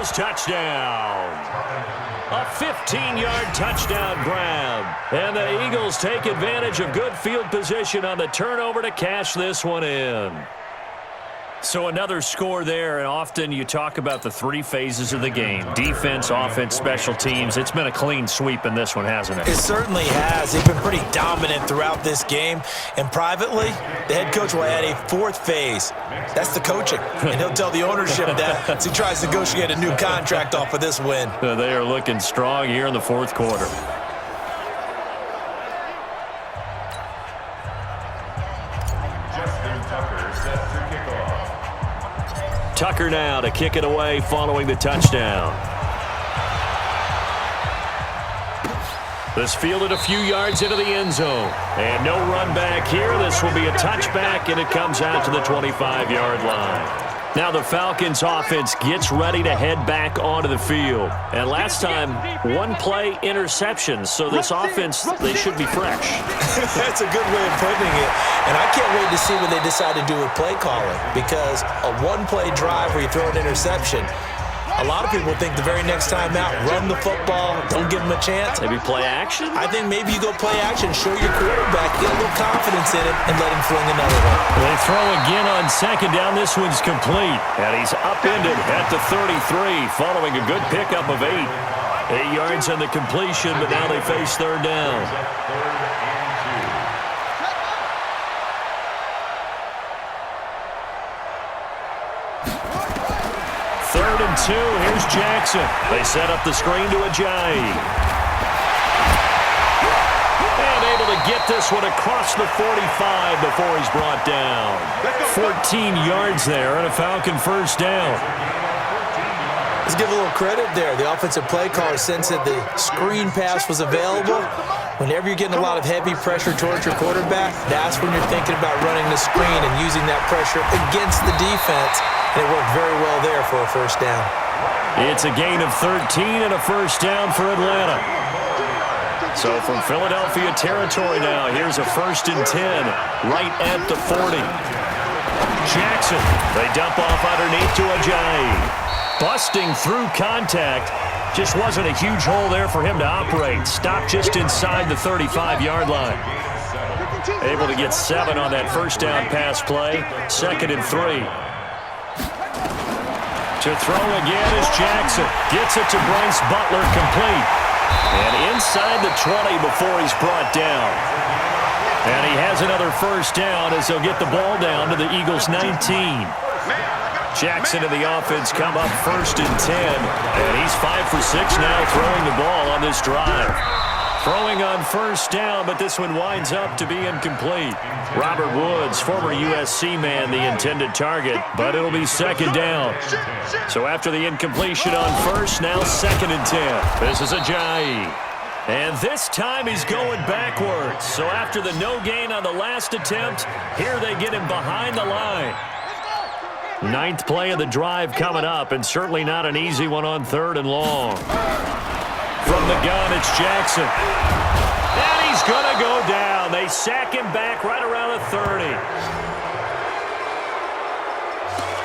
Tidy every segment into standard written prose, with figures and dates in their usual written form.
Eagles touchdown. A 15-yard touchdown grab. And the Eagles take advantage of good field position on the turnover to cash this one in. So another score there, and often you talk about the three phases of the game. Defense, offense, special teams. It's been a clean sweep in this one, hasn't it? It certainly has. They've been pretty dominant throughout this game. And privately, the head coach will add a fourth phase. That's the coaching. And he'll tell the ownership that as he tries to negotiate a new contract off of this win. They are looking strong here in the fourth quarter. Tucker now to kick it away following the touchdown. This fielded a few yards into the end zone. And no run back here. This will be a touchback, and it comes out to the 25-yard line. Now the Falcons offense gets ready to head back onto the field. And last time, one-play interceptions. So this offense, they should be fresh. That's a good way of putting it. And I can't wait to see what they decide to do with play calling. Because a one-play drive where you throw an interception, a lot of people think the very next time out, run the football, don't give them a chance. Maybe play action? I think maybe you go play action, show your quarterback, get a little confidence in it, and let him fling another one. They throw again on second down. This one's complete. And he's upended at the 33, following a good pickup of 8. 8 yards on the completion, but now they face third down. Third and 2. Here's Jackson. They set up the screen to Ajayi. And able to get this one across the 45 before he's brought down. 14 yards there and a Falcon first down. Let's give a little credit there. The offensive play caller sensed that the screen pass was available. Whenever you're getting a lot of heavy pressure towards your quarterback, that's when you're thinking about running the screen and using that pressure against the defense. And it worked very well there for a first down. It's a gain of 13 and a first down for Atlanta. So from Philadelphia territory now, here's a 1st and 10 right at the 40. Jackson, they dump off underneath to Ajayi. Busting through contact. Just wasn't a huge hole there for him to operate. Stopped just inside the 35-yard line. Able to get 7 on that first down pass play. 2nd and 3. To throw again is Jackson. Gets it to Bryce Butler, complete. And inside the 20 before he's brought down. And he has another first down as they'll get the ball down to the Eagles' 19. Jackson and the offense come up 1st and 10. And he's 5 for 6 now throwing the ball on this drive. Throwing on first down, but this one winds up to be incomplete. Robert Woods, former USC man, the intended target, but it'll be 2nd down. So after the incompletion on first, now 2nd and 10. This is Ajayi. And this time he's going backwards. So after the no gain on the last attempt, here they get him behind the line. 9th play of the drive coming up, and certainly not an easy one on 3rd and long. From the gun, it's Jackson. And he's going to go down. They sack him back right around the 30.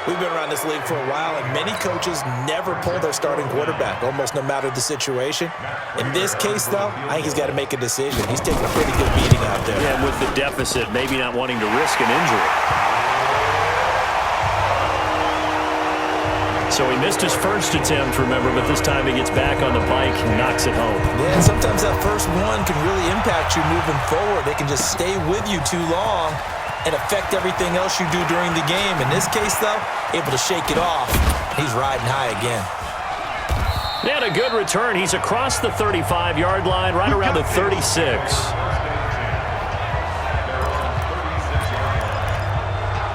We've been around this league for a while, and many coaches never pull their starting quarterback, almost no matter the situation. In this case, though, I think he's got to make a decision. He's taking a pretty good beating out there. Yeah, with the deficit, maybe not wanting to risk an injury. So he missed his first attempt, remember, but this time he gets back on the bike and knocks it home. Yeah, and sometimes that first one can really impact you moving forward. They can just stay with you too long and affect everything else you do during the game. In this case, though, able to shake it off. He's riding high again. And a good return. He's across the 35-yard line, right around the 36.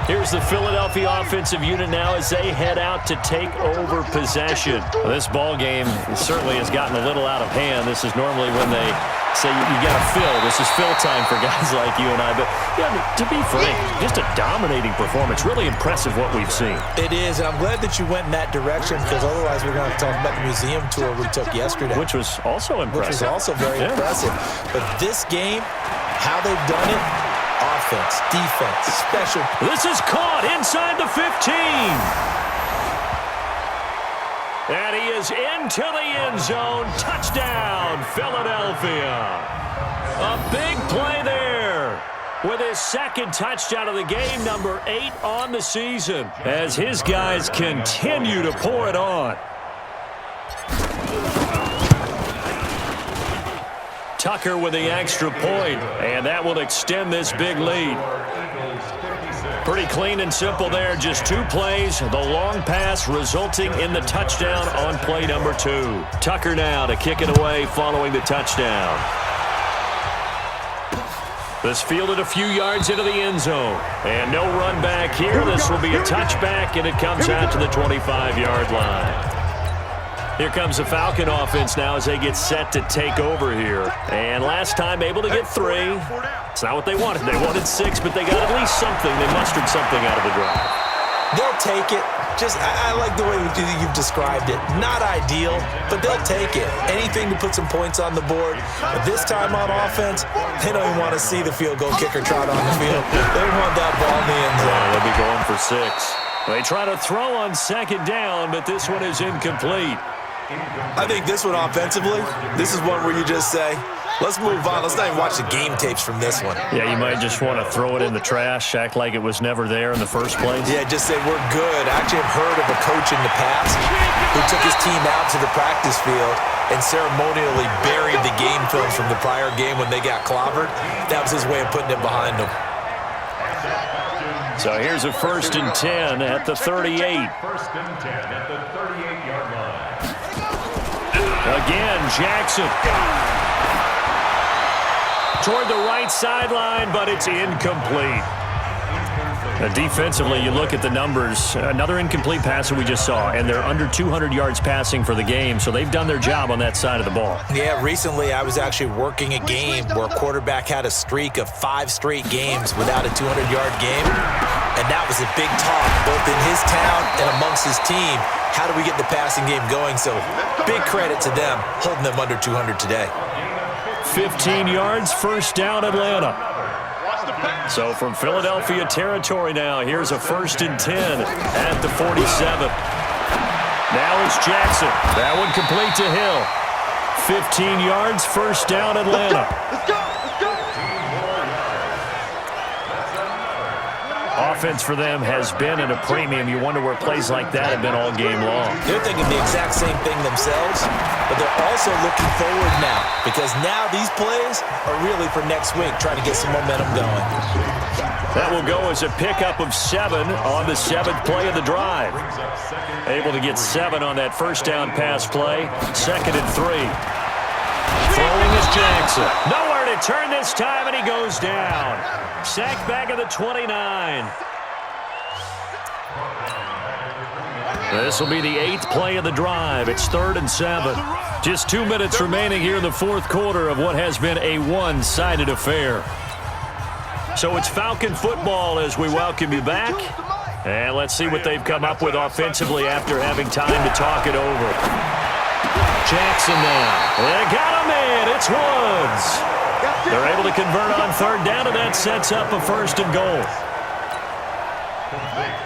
Here's the Philadelphia offensive unit now as they head out to take over possession. Well, this ball game certainly has gotten a little out of hand. This is normally when they say you got to fill. This is fill time for guys like you and I. But yeah, to be frank, just a dominating performance. Really impressive what we've seen. It is, and I'm glad that you went in that direction because otherwise we're going to talk about the museum tour we took yesterday. Which was also impressive. Which was also very impressive. But this game, how they've done it, offense, defense, special. This is caught inside the 15. And he is into the end zone. Touchdown, Philadelphia. A big play there with his second touchdown of the game, number 8 on the season, as his guys continue to pour it on. Tucker with the extra point, and that will extend this big lead. Pretty clean and simple there. Just 2 plays. The long pass resulting in the touchdown on play number 2. Tucker now to kick it away following the touchdown. This fielded a few yards into the end zone. And no run back here. This will be a touchback, and it comes out to the 25-yard line. Here comes the Falcon offense now as they get set to take over here. And last time able to get 3. It's not what they wanted. They wanted 6, but they got at least something. They mustered something out of the drive. They'll take it. I like the way you've described it. Not ideal, but they'll take it. Anything to put some points on the board. But this time on offense, they don't even want to see the field goal kicker trot on the field. They want that ball in the end zone. Yeah, they'll be going for 6. They try to throw on second down, but this one is incomplete. I think this one offensively, this is one where you just say, let's move on. Let's not even watch the game tapes from this one. Yeah, you might just want to throw it in the trash, act like it was never there in the first place. Yeah, just say we're good. I actually have heard of a coach in the past who took his team out to the practice field and ceremonially buried the game film from the prior game when they got clobbered. That was his way of putting it behind them. So here's a 1st and 10 at the 38. 1st and 10 at the 38-yard line. Again, Jackson. Toward the right sideline, but it's incomplete. Defensively, you look at the numbers. Another incomplete pass that we just saw, and they're under 200 yards passing for the game, so they've done their job on that side of the ball. Yeah, recently I was actually working a game where a quarterback had a streak of 5 straight games without a 200-yard game, and that was a big talk both in his town and amongst his team. How do we get the passing game going? So big credit to them holding them under 200 today. 15 yards, 1st down, Atlanta. So from Philadelphia territory now, here's a 1st and 10 at the 47. Now it's Jackson. That one complete to Hill. 15 yards, 1st down, Atlanta. Let's go. Offense for them has been at a premium. You wonder where plays like that have been all game long. They're thinking the exact same thing themselves, but they're also looking forward now because now these plays are really for next week, trying to get some momentum going. That will go as a pickup of 7 on the 7th play of the drive. Able to get 7 on that 1st down pass play. 2nd and 3. Throwing is Jackson. Nowhere to turn this time, and he goes down. Sacked back at the 29. This will be the 8th play of the drive. It's 3rd and 7. Just 2 minutes remaining here in the 4th quarter of what has been a one-sided affair. So it's Falcon football as we welcome you back. And let's see what they've come up with offensively after having time to talk it over. Jackson now. They got him in. It's Woods. They're able to convert on 3rd down, and that sets up a 1st and goal.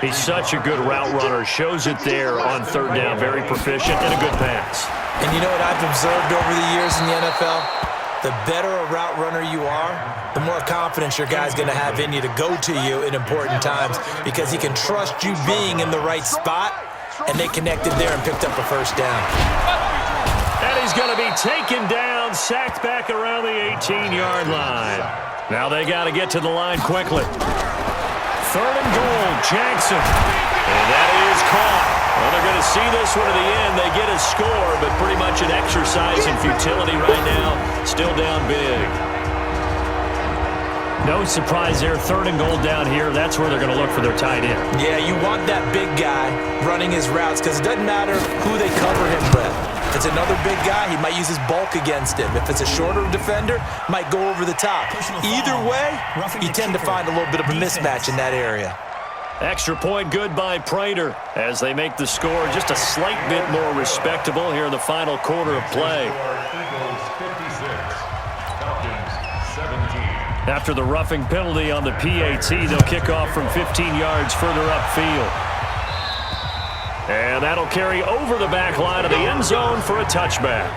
He's such a good route runner. Shows it there on 3rd down. Very proficient and a good pass. And you know what I've observed over the years in the NFL? The better a route runner you are, the more confidence your guy's going to have in you to go to you in important times because he can trust you being in the right spot, and they connected there and picked up a 1st down. And he's going to be taken down, sacked back around the 18-yard line. Now they got to get to the line quickly. 3rd and goal, Jackson. And that is caught. Well, they're going to see this one to the end. They get a score, but pretty much an exercise in futility right now. Still down big. No surprise there. 3rd and goal down here. That's where they're going to look for their tight end. Yeah, you want that big guy running his routes because it doesn't matter who they cover him with. If it's another big guy, he might use his bulk against him. If it's a shorter defender, might go over the top. Either way, you tend to find a little bit of a mismatch in that area. Extra point good by Prater as they make the score just a slight bit more respectable here in the final quarter of play. After the roughing penalty on the PAT, they'll kick off from 15 yards further upfield. And that'll carry over the back line of the end zone for a touchback.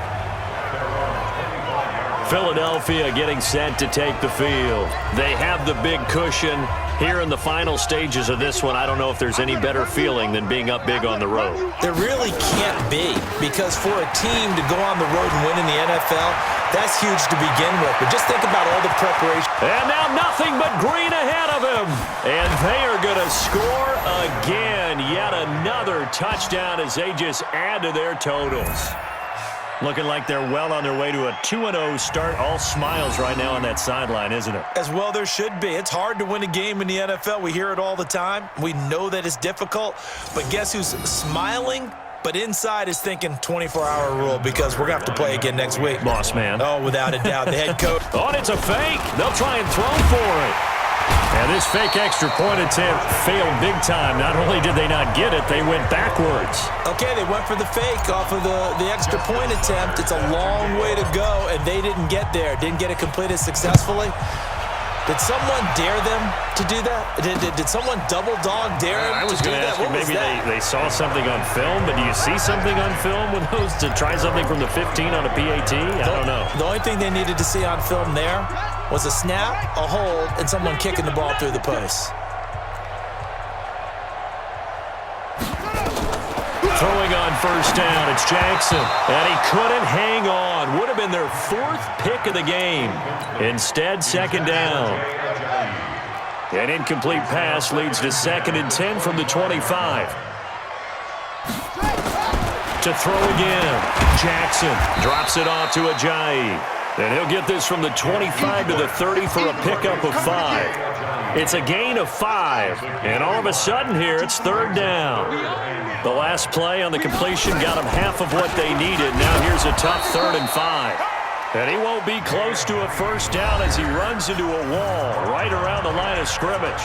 Philadelphia getting set to take the field. They have the big cushion. Here in the final stages of this one, I don't know if there's any better feeling than being up big on the road. There really can't be, because for a team to go on the road and win in the NFL, that's huge to begin with. But just think about all the preparation. And now nothing but green ahead of him. And they are going to score again. Yet another touchdown as they just add to their totals. Looking like they're well on their way to a 2-0 start. All smiles right now on that sideline, isn't it? As well there should be. It's hard to win a game in the NFL. We hear it all the time. We know that it's difficult. But guess who's smiling? But inside is thinking 24-hour rule, because we're going to have to play again next week. Boss man. Oh, without a doubt. The head coach. Oh, and it's a fake. They'll try and throw for it. And this fake extra point attempt failed big time. Not only did they not get it, they went backwards. Okay, they went for the fake off of the extra point attempt. It's a long way to go, and they didn't get there. Didn't get it completed successfully. Did someone dare them to do that? Did someone double dog dare them I was to do going to that? ask you, maybe they saw something on film, but do you see something on film with those to try something from the 15 on a PAT? I don't know. The only thing they needed to see on film there was a snap, a hold, and someone kicking the ball through the post. Throwing on first down, it's Jackson. And he couldn't hang on. Would have been their fourth pick of the game. Instead, second down. An incomplete pass leads to 2nd and 10 from the 25. To throw again. Jackson drops it off to Ajayi. And he'll get this from the 25 to the 30 for a pickup of 5. It's a gain of 5. And all of a sudden here, it's 3rd down. The last play on the completion got them half of what they needed. Now here's a tough 3rd and 5. And he won't be close to a first down as he runs into a wall right around the line of scrimmage.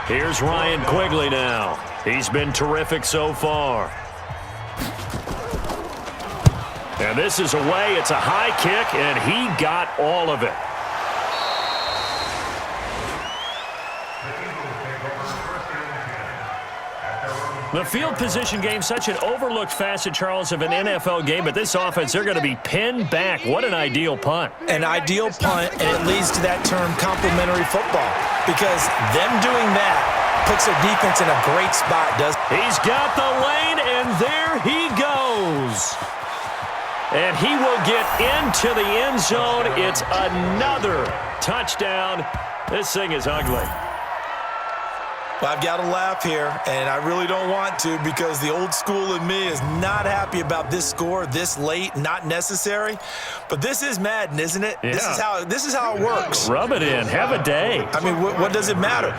Here's Ryan Quigley now. He's been terrific so far. And this is away. It's a high kick, and he got all of it. The field position game, such an overlooked facet, Charles, of an NFL game, but this offense, they're going to be pinned back. What an ideal punt. An ideal punt, and it leads to that term complementary football, because them doing that puts their defense in a great spot, doesn't it? He's got the lane, and there he goes. And he will get into the end zone. It's another touchdown. This thing is ugly. I've got to laugh here, and I really don't want to, because the old school in me is not happy about this score this late, not necessary. But this is Madden, isn't it? Yeah. This is how it works. Rub it in. Have a day. I mean, what does it matter?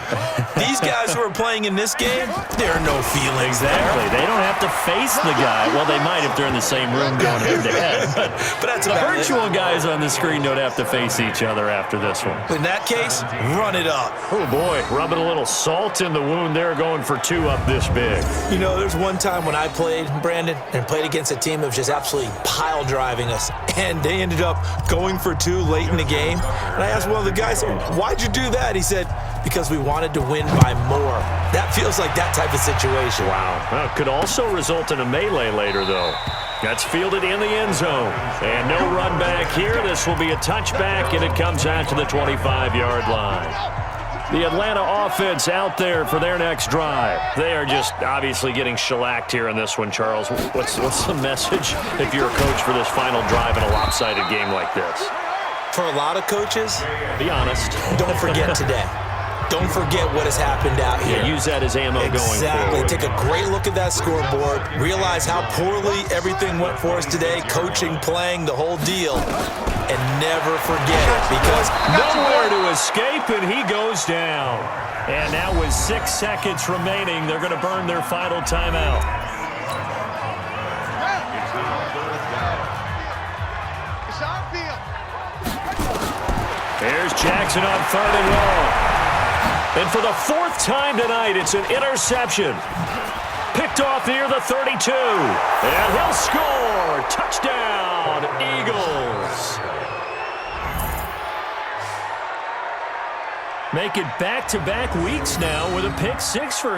These guys who are playing in this game, there are no feelings Exactly. there. They don't have to face the guy. Well, they might if they're in the same room going head-to-head. But that's The about virtual guys on the screen don't have to face each other after this one. In that case, run it up. Oh, boy. Rubbing a little salt in the wound there, going for 2 up this big. You know, there's one time when I played, Brandon, and played against a team that was just absolutely pile driving us, and they ended up going for 2 late in the game. And I asked one of the guys, why'd you do that? He said, because we wanted to win by more. That feels like that type of situation. Wow. Well, it could also result in a melee later, though. That's fielded in the end zone. And no run back here. This will be a touchback, and it comes out to the 25-yard line. The Atlanta offense out there for their next drive. They are just obviously getting shellacked here in this one, Charles. What's the message if you're a coach for this final drive in a lopsided game like this? For a lot of coaches, Be honest. don't forget today. Don't forget what has happened out here. Yeah, use that as ammo going Exactly. forward. Take a great look at that scoreboard. Realize how poorly everything went for us today. Coaching, playing, the whole deal. And never forget it, because Nowhere to escape, and he goes down. And now with 6 seconds remaining, they're going to burn their final timeout. Here's Jackson on 3rd and long. And for the 4th time tonight, it's an interception. Picked off near the 32. And he'll score. Touchdown, Eagles. Make it back-to-back weeks now with a pick 6 for him.